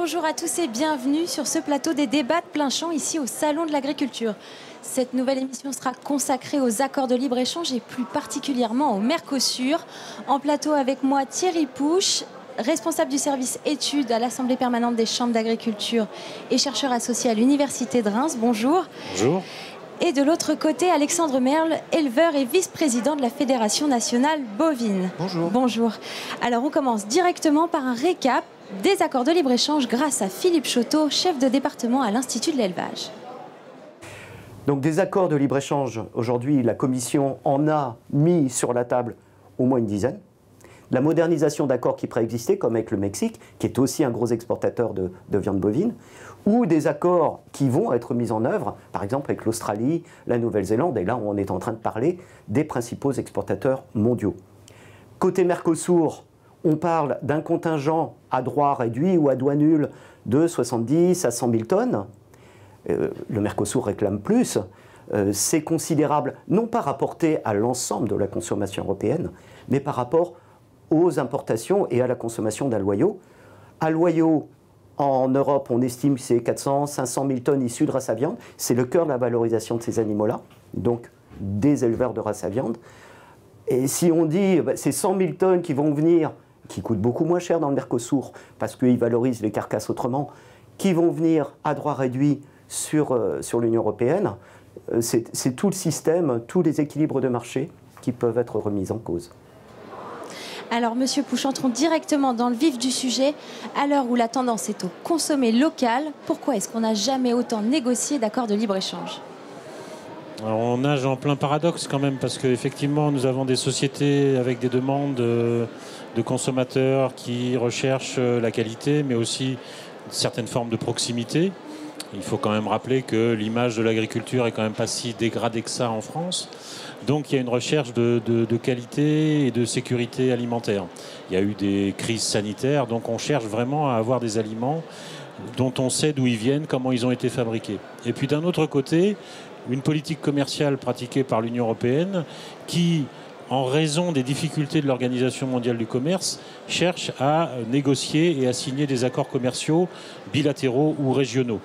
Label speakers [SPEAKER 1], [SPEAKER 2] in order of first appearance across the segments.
[SPEAKER 1] Bonjour à tous et bienvenue sur ce plateau des débats de plein champ ici au Salon de l'Agriculture. Cette nouvelle émission sera consacrée aux accords de libre-échange et plus particulièrement au Mercosur. En plateau avec moi Thierry Pouche, responsable du service études à l'Assemblée permanente des chambres d'agriculture et chercheur associé à l'Université de Reims. Bonjour.
[SPEAKER 2] Bonjour.
[SPEAKER 1] Et de l'autre côté, Alexandre Merle, éleveur et vice-président de la Fédération nationale bovine.
[SPEAKER 3] Bonjour.
[SPEAKER 1] Bonjour. Alors on commence directement par un récap des accords de libre-échange grâce à Philippe Choteau, chef de département à l'Institut de l'élevage.
[SPEAKER 3] Donc des accords de libre-échange, aujourd'hui la Commission en a mis sur la table au moins une dizaine. La modernisation d'accords qui préexistaient, comme avec le Mexique, qui est aussi un gros exportateur de viande bovine, ou des accords qui vont être mis en œuvre, par exemple avec l'Australie, la Nouvelle-Zélande, et là on est en train de parler des principaux exportateurs mondiaux. Côté Mercosur, on parle d'un contingent à droit réduit ou à douane nulle de 70 à 100 000 tonnes. Le Mercosur réclame plus. C'est considérable, non pas rapporté à l'ensemble de la consommation européenne, mais par rapport aux importations et à la consommation d'aloyaux. Aloyaux, en Europe, on estime que c'est 400, 500 000 tonnes issues de race à viande. C'est le cœur de la valorisation de ces animaux-là, donc des éleveurs de race à viande. Et si on dit c'est 100 000 tonnes qui vont venir, qui coûtent beaucoup moins cher dans le Mercosur, parce qu'ils valorisent les carcasses autrement, qui vont venir à droit réduit sur l'Union européenne, c'est tout le système, tous les équilibres de marché qui peuvent être remis en cause.
[SPEAKER 1] Alors, Monsieur Pouche, entrons directement dans le vif du sujet. À l'heure où la tendance est au consommer local, pourquoi est-ce qu'on n'a jamais autant négocié d'accords de libre-échange ?
[SPEAKER 2] Alors, on nage en plein paradoxe quand même, parce qu'effectivement, nous avons des sociétés avec des demandes de consommateurs qui recherchent la qualité, mais aussi certaines formes de proximité. Il faut quand même rappeler que l'image de l'agriculture est quand même pas si dégradée que ça en France. Donc il y a une recherche de qualité et de sécurité alimentaire. Il y a eu des crises sanitaires, donc on cherche vraiment à avoir des aliments dont on sait d'où ils viennent, comment ils ont été fabriqués. Et puis d'un autre côté, une politique commerciale pratiquée par l'Union européenne qui, en raison des difficultés de l'Organisation mondiale du commerce, cherche à négocier et à signer des accords commerciaux bilatéraux ou régionaux.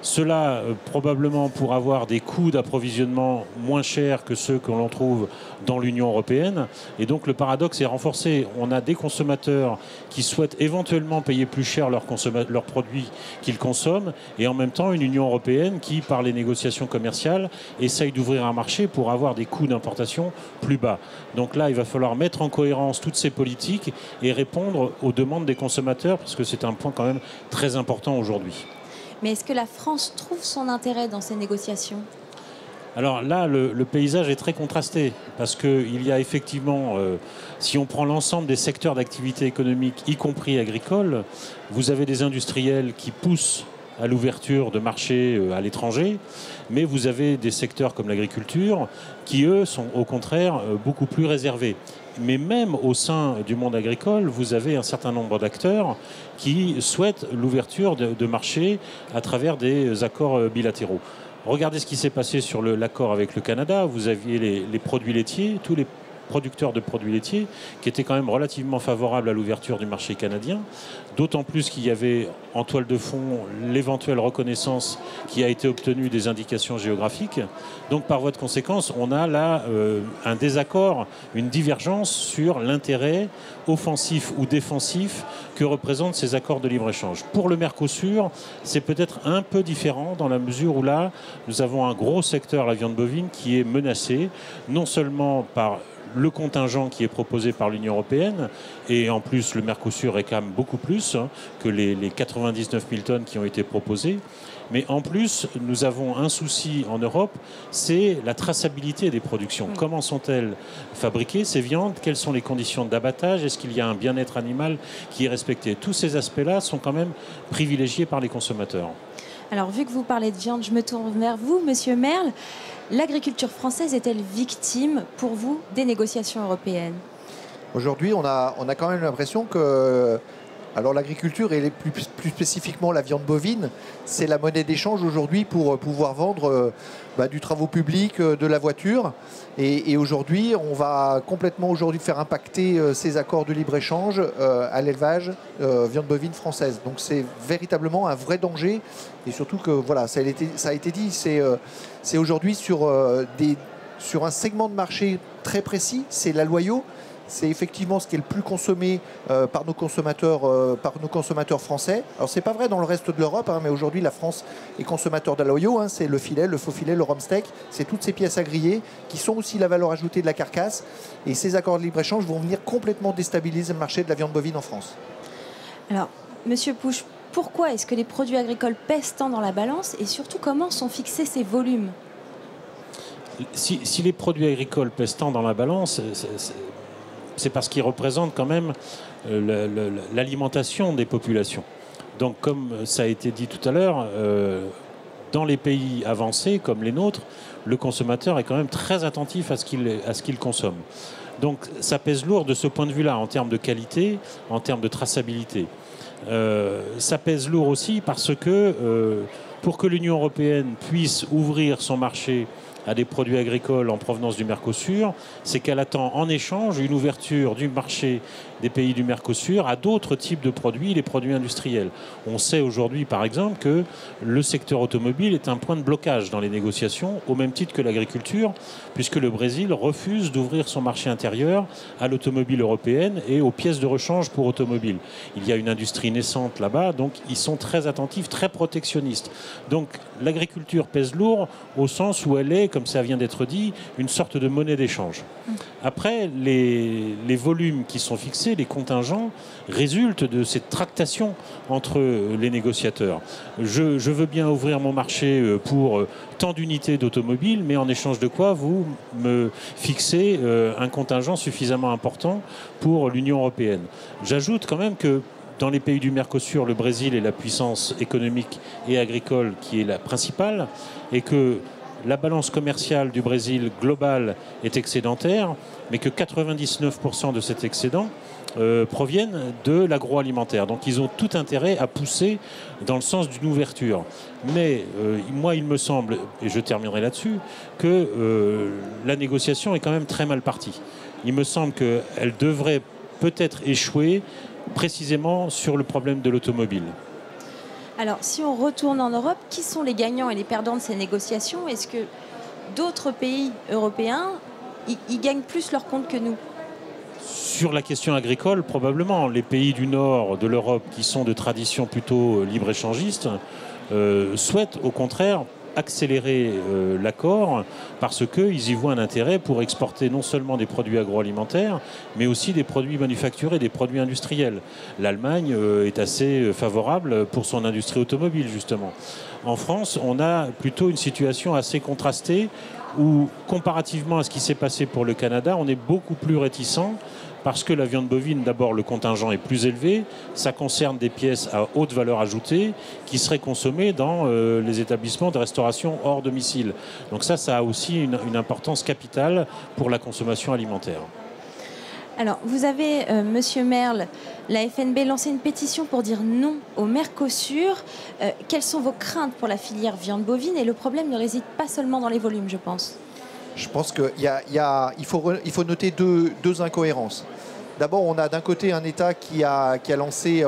[SPEAKER 2] Cela probablement pour avoir des coûts d'approvisionnement moins chers que ceux que l'on trouve dans l'Union européenne. Et donc le paradoxe est renforcé. On a des consommateurs qui souhaitent éventuellement payer plus cher leurs produits qu'ils consomment, et en même temps une Union européenne qui, par les négociations commerciales, essaye d'ouvrir un marché pour avoir des coûts d'importation plus bas. Donc là, il va falloir mettre en cohérence toutes ces politiques et répondre aux demandes des consommateurs, parce que c'est un point quand même très important aujourd'hui.
[SPEAKER 1] Mais est-ce que la France trouve son intérêt dans ces négociations ?
[SPEAKER 2] Alors là, le paysage est très contrasté, parce qu'il y a effectivement, si on prend l'ensemble des secteurs d'activité économique, y compris agricoles, vous avez des industriels qui poussent à l'ouverture de marchés à l'étranger, mais vous avez des secteurs comme l'agriculture qui, eux, sont au contraire beaucoup plus réservés. Mais même au sein du monde agricole, vous avez un certain nombre d'acteurs qui souhaitent l'ouverture de marchés à travers des accords bilatéraux. Regardez ce qui s'est passé sur l'accord avec le Canada. Vous aviez les produits laitiers, tous les producteurs de produits laitiers, qui étaient quand même relativement favorables à l'ouverture du marché canadien, d'autant plus qu'il y avait en toile de fond l'éventuelle reconnaissance qui a été obtenue des indications géographiques. Donc par voie de conséquence, on a là un désaccord, une divergence sur l'intérêt offensif ou défensif que représentent ces accords de libre-échange. Pour le Mercosur, c'est peut-être un peu différent dans la mesure où là, nous avons un gros secteur, la viande bovine, qui est menacé, non seulement par le contingent qui est proposé par l'Union européenne, et en plus le Mercosur réclame beaucoup plus que les 99 000 tonnes qui ont été proposées. Mais en plus, nous avons un souci en Europe, c'est la traçabilité des productions. Comment sont-elles fabriquées, ces viandes? Quelles sont les conditions d'abattage? Est-ce qu'il y a un bien-être animal qui est respecté? Tous ces aspects-là sont quand même privilégiés par les consommateurs.
[SPEAKER 1] Alors, vu que vous parlez de viande, je me tourne vers vous, Monsieur Merle. L'agriculture française est-elle victime, pour vous, des négociations européennes ?
[SPEAKER 4] Aujourd'hui, on a quand même l'impression que Alors l'agriculture et plus spécifiquement la viande bovine, c'est la monnaie d'échange aujourd'hui pour pouvoir vendre du travaux publics, de la voiture. Et aujourd'hui, on va complètement faire impacter ces accords de libre-échange à l'élevage viande bovine française. Donc c'est véritablement un vrai danger. Et surtout que, voilà, ça a été dit, c'est aujourd'hui sur un segment de marché très précis, c'est la loyau. C'est effectivement ce qui est le plus consommé par nos consommateurs français. Alors c'est pas vrai dans le reste de l'Europe, mais aujourd'hui la France est consommateur de la loyau. C'est le filet, le faux filet, le rump steak. C'est toutes ces pièces à griller qui sont aussi la valeur ajoutée de la carcasse. Et ces accords de libre-échange vont venir complètement déstabiliser le marché de la viande bovine en France.
[SPEAKER 1] Alors, Monsieur Pouche, pourquoi est-ce que les produits agricoles pèsent tant dans la balance et surtout comment sont fixés ces volumes ?
[SPEAKER 2] Si les produits agricoles pèsent tant dans la balance, c'est parce qu'ils représentent quand même l'alimentation des populations. Donc, comme ça a été dit tout à l'heure, dans les pays avancés comme les nôtres, le consommateur est quand même très attentif à ce qu'il consomme. Donc, ça pèse lourd de ce point de vue-là, en termes de qualité, en termes de traçabilité. Ça pèse lourd aussi parce que pour que l'Union européenne puisse ouvrir son marché à des produits agricoles en provenance du Mercosur, c'est qu'elle attend en échange une ouverture du marché des pays du Mercosur à d'autres types de produits, les produits industriels. On sait aujourd'hui, par exemple, que le secteur automobile est un point de blocage dans les négociations, au même titre que l'agriculture, puisque le Brésil refuse d'ouvrir son marché intérieur à l'automobile européenne et aux pièces de rechange pour automobiles. Il y a une industrie naissante là-bas, donc ils sont très attentifs, très protectionnistes. Donc l'agriculture pèse lourd au sens où elle est, comme ça vient d'être dit, une sorte de monnaie d'échange. Après, les volumes qui sont fixés, les contingents, résultent de cette tractation entre les négociateurs. Je veux bien ouvrir mon marché pour tant d'unités d'automobiles, mais en échange de quoi vous me fixez un contingent suffisamment important pour l'Union européenne. J'ajoute quand même que dans les pays du Mercosur, le Brésil est la puissance économique et agricole qui est la principale, et que la balance commerciale du Brésil globale est excédentaire, mais que 99% de cet excédent proviennent de l'agroalimentaire. Donc ils ont tout intérêt à pousser dans le sens d'une ouverture. Mais moi, il me semble, et je terminerai là-dessus, que la négociation est quand même très mal partie. Il me semble qu'elle devrait peut-être échouer précisément sur le problème de l'automobile.
[SPEAKER 1] Alors, si on retourne en Europe, qui sont les gagnants et les perdants de ces négociations ? Est-ce que d'autres pays européens, ils gagnent plus leur compte que nous ?
[SPEAKER 2] Sur la question agricole, probablement. Les pays du nord de l'Europe, qui sont de tradition plutôt libre-échangiste, souhaitent au contraire accélérer l'accord parce qu'ils y voient un intérêt pour exporter non seulement des produits agroalimentaires, mais aussi des produits manufacturés, des produits industriels. L'Allemagne est assez favorable pour son industrie automobile, justement. En France, on a plutôt une situation assez contrastée où, comparativement à ce qui s'est passé pour le Canada, on est beaucoup plus réticent parce que la viande bovine, d'abord, le contingent est plus élevé. Ça concerne des pièces à haute valeur ajoutée qui seraient consommées dans les établissements de restauration hors domicile. Donc ça a aussi une importance capitale pour la consommation alimentaire.
[SPEAKER 1] Alors, vous avez, Monsieur Merle, la FNB lancé une pétition pour dire non au Mercosur. Quelles sont vos craintes pour la filière viande bovine ? Et le problème ne réside pas seulement dans les volumes, je pense.
[SPEAKER 4] Je pense qu'il faut noter deux incohérences. D'abord, on a d'un côté un État qui a lancé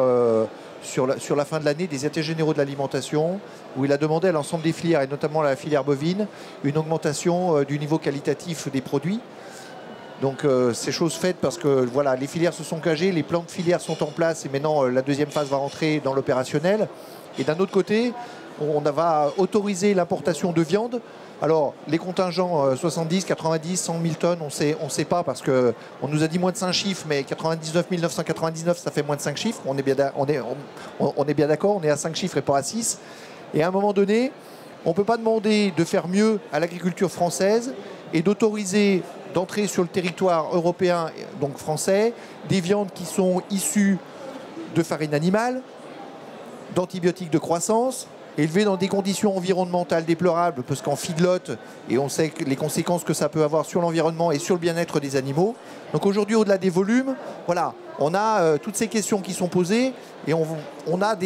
[SPEAKER 4] sur la fin de l'année des états généraux de l'alimentation, où il a demandé à l'ensemble des filières, et notamment à la filière bovine, une augmentation du niveau qualitatif des produits. Donc c'est chose faite parce que voilà, les filières se sont engagées, les plans de filières sont en place et maintenant la deuxième phase va rentrer dans l'opérationnel. Et d'un autre côté, on va autoriser l'importation de viande. Alors les contingents 70, 90, 100 000 tonnes, on sait pas parce qu'on nous a dit moins de 5 chiffres, mais 99 999 ça fait moins de 5 chiffres. On est bien d'accord, on est à 5 chiffres et pas à 6. Et à un moment donné, on ne peut pas demander de faire mieux à l'agriculture française et d'autoriser d'entrer sur le territoire européen, donc français, des viandes qui sont issues de farine animale, d'antibiotiques de croissance, élevés dans des conditions environnementales déplorables, parce qu'en feedlot, et on sait les conséquences que ça peut avoir sur l'environnement et sur le bien-être des animaux. Donc aujourd'hui, au-delà des volumes, voilà, on a toutes ces questions qui sont posées, et on a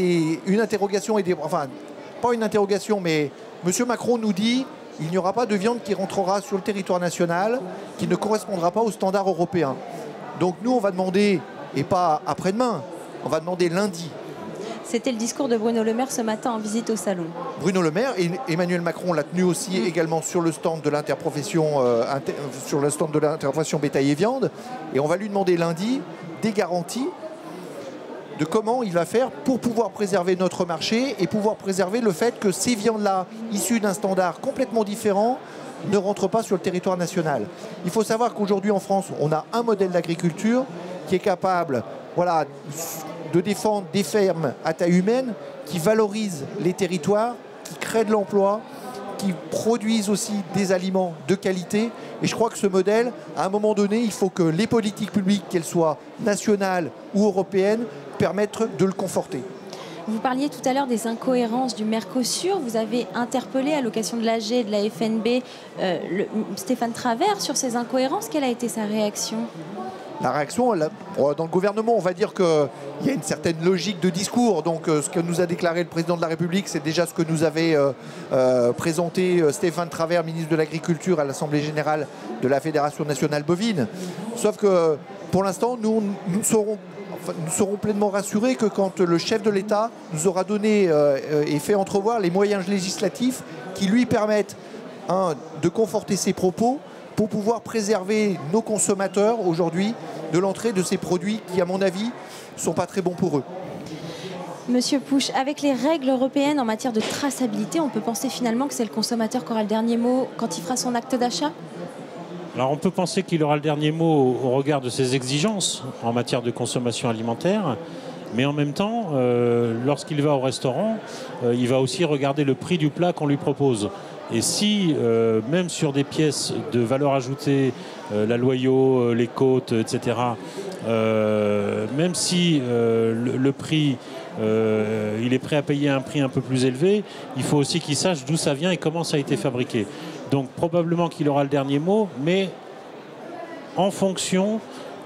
[SPEAKER 4] une interrogation, enfin, pas une interrogation, mais M. Macron nous dit il n'y aura pas de viande qui rentrera sur le territoire national qui ne correspondra pas aux standards européens. Donc nous, on va demander, et pas après-demain, on va demander lundi.
[SPEAKER 1] C'était le discours de Bruno Le Maire ce matin en visite au salon.
[SPEAKER 4] Bruno Le Maire et Emmanuel Macron l'a tenu aussi également sur le stand de l'interprofession bétail et viande. Et on va lui demander lundi des garanties de comment il va faire pour pouvoir préserver notre marché et pouvoir préserver le fait que ces viandes-là, issues d'un standard complètement différent, ne rentrent pas sur le territoire national. Il faut savoir qu'aujourd'hui en France, on a un modèle d'agriculture qui est capable, voilà, de défendre des fermes à taille humaine, qui valorisent les territoires, qui créent de l'emploi, qui produisent aussi des aliments de qualité. Et je crois que ce modèle, à un moment donné, il faut que les politiques publiques, qu'elles soient nationales ou européennes, permettent de le conforter.
[SPEAKER 1] Vous parliez tout à l'heure des incohérences du Mercosur. Vous avez interpellé à l'occasion de l'AG et de la FNB Stéphane Travert sur ces incohérences. Quelle a été sa réaction ?
[SPEAKER 4] La réaction, dans le gouvernement, on va dire qu'il y a une certaine logique de discours. Donc ce que nous a déclaré le président de la République, c'est déjà ce que nous avait présenté Stéphane Travert, ministre de l'Agriculture, à l'Assemblée générale de la Fédération nationale bovine. Sauf que pour l'instant, nous serons pleinement rassurés que quand le chef de l'État nous aura donné et fait entrevoir les moyens législatifs qui lui permettent de conforter ses propos pour pouvoir préserver nos consommateurs aujourd'hui de l'entrée de ces produits qui, à mon avis, ne sont pas très bons pour eux.
[SPEAKER 1] Monsieur Pouch, avec les règles européennes en matière de traçabilité, on peut penser finalement que c'est le consommateur qui aura le dernier mot quand il fera son acte d'achat ?
[SPEAKER 2] Alors on peut penser qu'il aura le dernier mot au regard de ses exigences en matière de consommation alimentaire, mais en même temps, lorsqu'il va au restaurant, il va aussi regarder le prix du plat qu'on lui propose. Et si, même sur des pièces de valeur ajoutée, la Loyau, les côtes, etc., même si le prix, il est prêt à payer un prix un peu plus élevé, il faut aussi qu'il sache d'où ça vient et comment ça a été fabriqué. Donc probablement qu'il aura le dernier mot, mais en fonction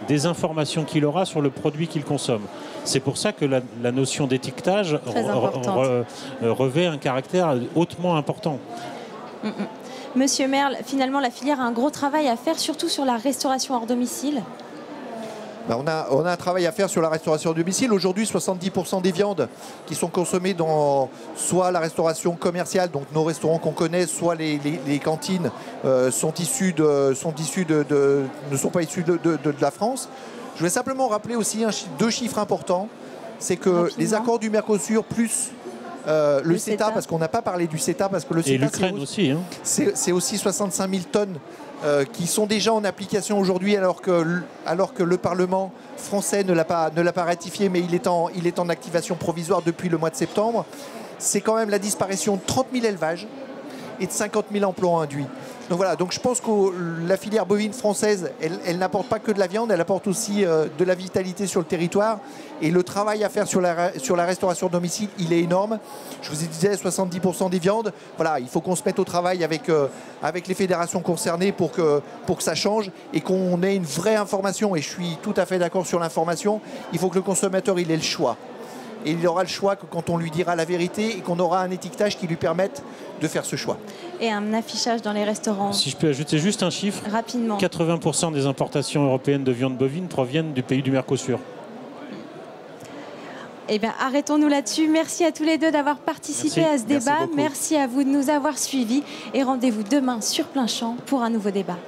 [SPEAKER 2] des informations qu'il aura sur le produit qu'il consomme. C'est pour ça que la notion d'étiquetage revêt un caractère hautement important.
[SPEAKER 1] Monsieur Merle, finalement, la filière a un gros travail à faire, surtout sur la restauration hors domicile.
[SPEAKER 4] On a un travail à faire sur la restauration hors domicile. Aujourd'hui, 70% des viandes qui sont consommées dans soit la restauration commerciale, donc nos restaurants qu'on connaît, soit les cantines ne sont pas issues de la France. Je vais simplement rappeler aussi deux chiffres importants. C'est que les accords du Mercosur plus le CETA, parce qu'on n'a pas parlé du CETA, parce que le CETA,
[SPEAKER 2] et l'Ukraine aussi, hein.
[SPEAKER 4] C'est aussi 65 000 tonnes qui sont déjà en application aujourd'hui, alors que le Parlement français ne l'a pas ratifié, mais il est en activation provisoire depuis le mois de septembre. C'est quand même la disparition de 30 000 élevages et de 50 000 emplois induits. Donc voilà, donc je pense que la filière bovine française, elle n'apporte pas que de la viande, elle apporte aussi de la vitalité sur le territoire. Et le travail à faire sur la restauration de domicile, il est énorme. Je vous disais 70% des viandes. Voilà, il faut qu'on se mette au travail avec les fédérations concernées pour que ça change et qu'on ait une vraie information. Et je suis tout à fait d'accord sur l'information. Il faut que le consommateur il ait le choix. Et il aura le choix que quand on lui dira la vérité et qu'on aura un étiquetage qui lui permette de faire ce choix.
[SPEAKER 1] Et un affichage dans les restaurants.
[SPEAKER 2] Si je peux ajouter juste un chiffre.
[SPEAKER 1] Rapidement.
[SPEAKER 2] 80% des importations européennes de viande bovine proviennent du pays du Mercosur.
[SPEAKER 1] Eh bien, arrêtons-nous là-dessus. Merci à tous les deux d'avoir participé à ce débat. Merci à vous de nous avoir suivis. Et rendez-vous demain sur Plein Champ pour un nouveau débat.